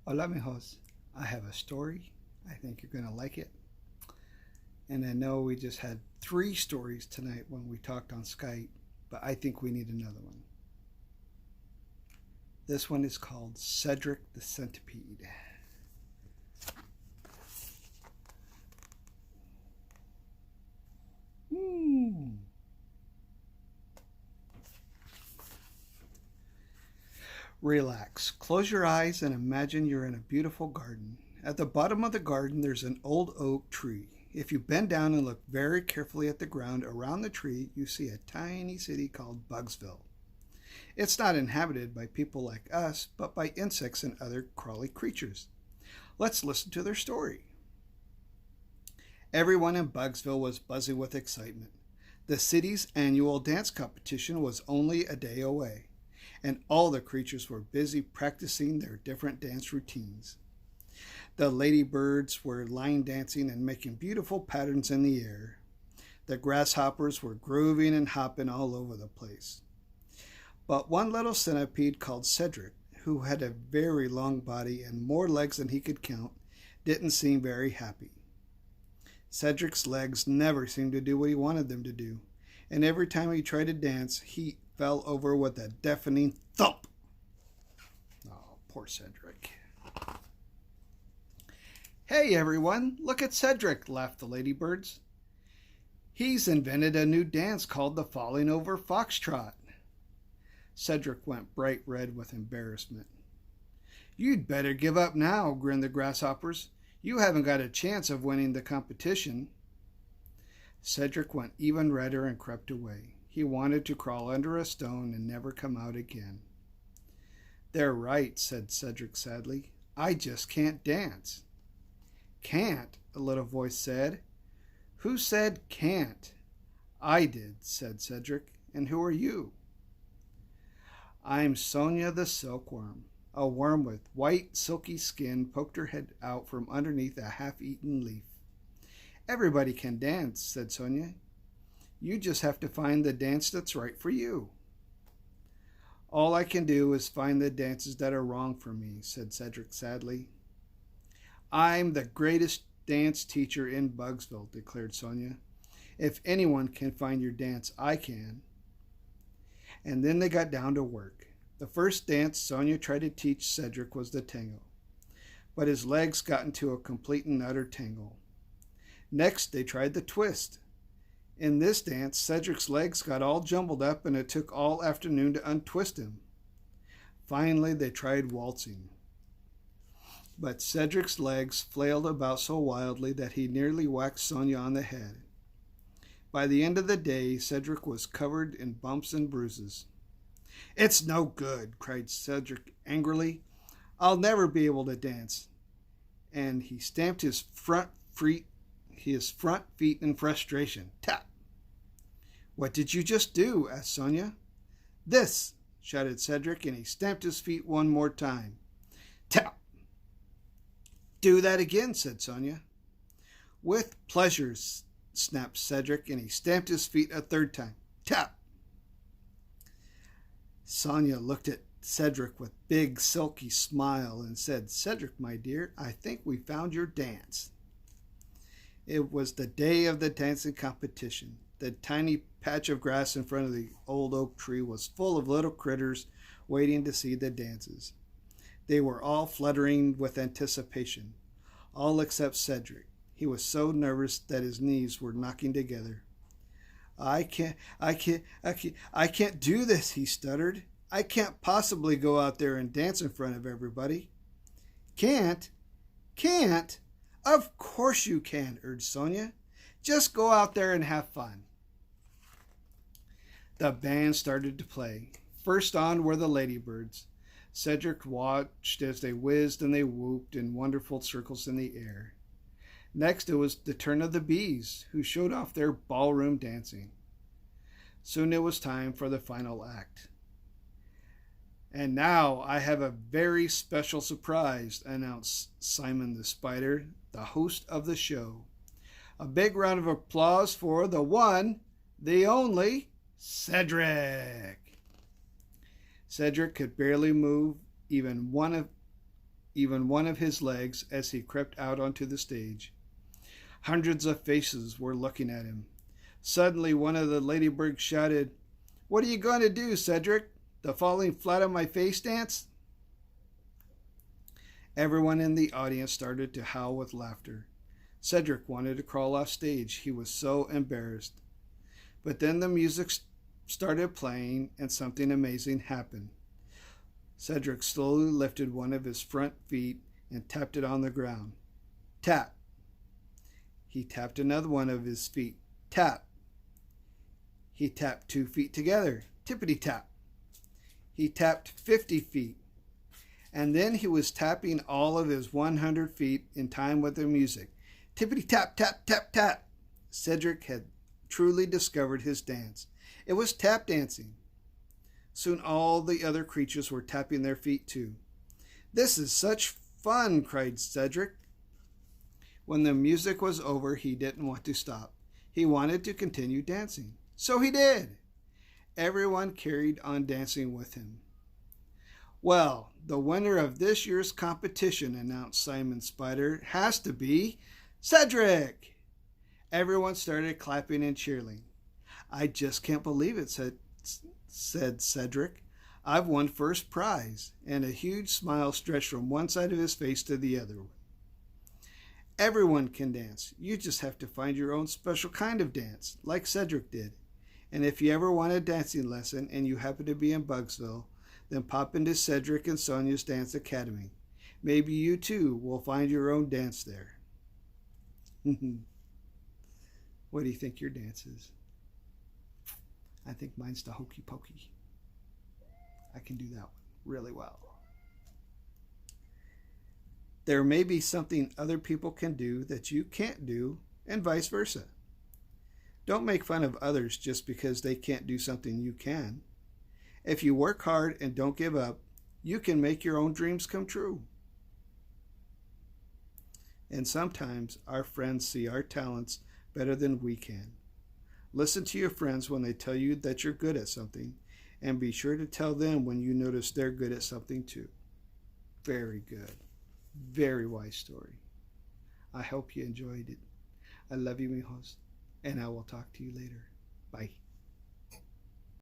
Hola, mijos. I have a story. I think you're going to like it. And I know we just had three stories tonight when we talked on Skype, but I think we need another one. This one is called Cedric the Centipede. Hmm. Relax. Close your eyes and imagine you're in a beautiful garden. At the bottom of the garden, there's an old oak tree. If you bend down and look very carefully at the ground around the tree, you see a tiny city called Bugsville. It's not inhabited by people like us, but by insects and other crawly creatures. Let's listen to their story. Everyone in Bugsville was buzzing with excitement. The city's annual dance competition was only a day away, and all the creatures were busy practicing their different dance routines. The ladybirds were line dancing and making beautiful patterns in the air. The grasshoppers were grooving and hopping all over the place. But one little centipede called Cedric, who had a very long body and more legs than he could count, didn't seem very happy. Cedric's legs never seemed to do what he wanted them to do, and every time he tried to dance, he fell over with a deafening thump. Oh, poor Cedric. Hey everyone, look at Cedric, laughed the ladybirds. He's invented a new dance called the falling over foxtrot. Cedric went bright red with embarrassment. You'd better give up now, grinned the grasshoppers. You haven't got a chance of winning the competition. Cedric went even redder and crept away. He wanted to crawl under a stone and never come out again. They're right, said Cedric sadly. I just can't dance. Can't, a little voice said. Who said can't? I did, said Cedric. And who are you? I'm Sonia the silkworm. A worm with white, silky skin poked her head out from underneath a half-eaten leaf. Everybody can dance, said Sonia. You just have to find the dance that's right for you. All I can do is find the dances that are wrong for me, said Cedric sadly. I'm the greatest dance teacher in Bugsville, declared Sonia. If anyone can find your dance, I can. And then they got down to work. The first dance Sonia tried to teach Cedric was the tango, but his legs got into a complete and utter tangle. Next, they tried the twist. In this dance, Cedric's legs got all jumbled up and it took all afternoon to untwist him. Finally, they tried waltzing. But Cedric's legs flailed about so wildly that he nearly whacked Sonia on the head. By the end of the day, Cedric was covered in bumps and bruises. It's no good, cried Cedric angrily. I'll never be able to dance. And he stamped his front feet in frustration. Tap! What did you just do? Asked Sonia. This, shouted Cedric, and he stamped his feet one more time. Tap! Do that again, said Sonia. With pleasure, snapped Cedric, and he stamped his feet a third time. Tap! Sonia looked at Cedric with a big silky smile and said, Cedric, my dear, I think we found your dance. It was the day of the dancing competition. The tiny patch of grass in front of the old oak tree was full of little critters waiting to see the dances. They were all fluttering with anticipation, all except Cedric. He was so nervous that his knees were knocking together. I can't do this, he stuttered. I can't possibly go out there and dance in front of everybody. Can't? Can't? Of course you can, urged Sonia. Just go out there and have fun. The band started to play. First on were the ladybirds. Cedric watched as they whizzed and they whooped in wonderful circles in the air. Next, it was the turn of the bees, who showed off their ballroom dancing. Soon it was time for the final act. And now I have a very special surprise, announced Simon the Spider, the host of the show. A big round of applause for the one, the only, Cedric. Cedric could barely move even one even one of his legs as he crept out onto the stage. Hundreds of faces were looking at him. Suddenly, one of the ladybirds shouted, "What are you going to do, Cedric? The falling flat on my face dance?" Everyone in the audience started to howl with laughter. Cedric wanted to crawl off stage. He was so embarrassed. But then the music started playing and something amazing happened. Cedric slowly lifted one of his front feet and tapped it on the ground. Tap. He tapped another one of his feet. Tap. He tapped 2 feet together. Tippity tap. He tapped 50 feet. And then he was tapping all of his 100 feet in time with the music. Tippity tap, tap, tap, tap. Cedric had truly discovered his dance. It was tap dancing. Soon all the other creatures were tapping their feet too. "This is such fun," cried Cedric. When the music was over, he didn't want to stop. He wanted to continue dancing. So he did. Everyone carried on dancing with him. "Well, the winner of this year's competition," announced Simon Spider, "has to be Cedric!" Everyone started clapping and cheering. "I just can't believe it," said Cedric. "I've won first prize," and a huge smile stretched from one side of his face to the other. Everyone can dance. You just have to find your own special kind of dance, like Cedric did. And if you ever want a dancing lesson and you happen to be in Bugsville, then pop into Cedric and Sonia's Dance Academy. Maybe you too will find your own dance there. What do you think your dance is? I think mine's the hokey pokey. I can do that one really well. There may be something other people can do that you can't do, and vice versa. Don't make fun of others just because they can't do something you can. If you work hard and don't give up, you can make your own dreams come true. And sometimes our friends see our talents better than we can. Listen to your friends when they tell you that you're good at something, and be sure to tell them when you notice they're good at something too. Very good. Very wise story. I hope you enjoyed it. I love you, mijos, and I will talk to you later. Bye.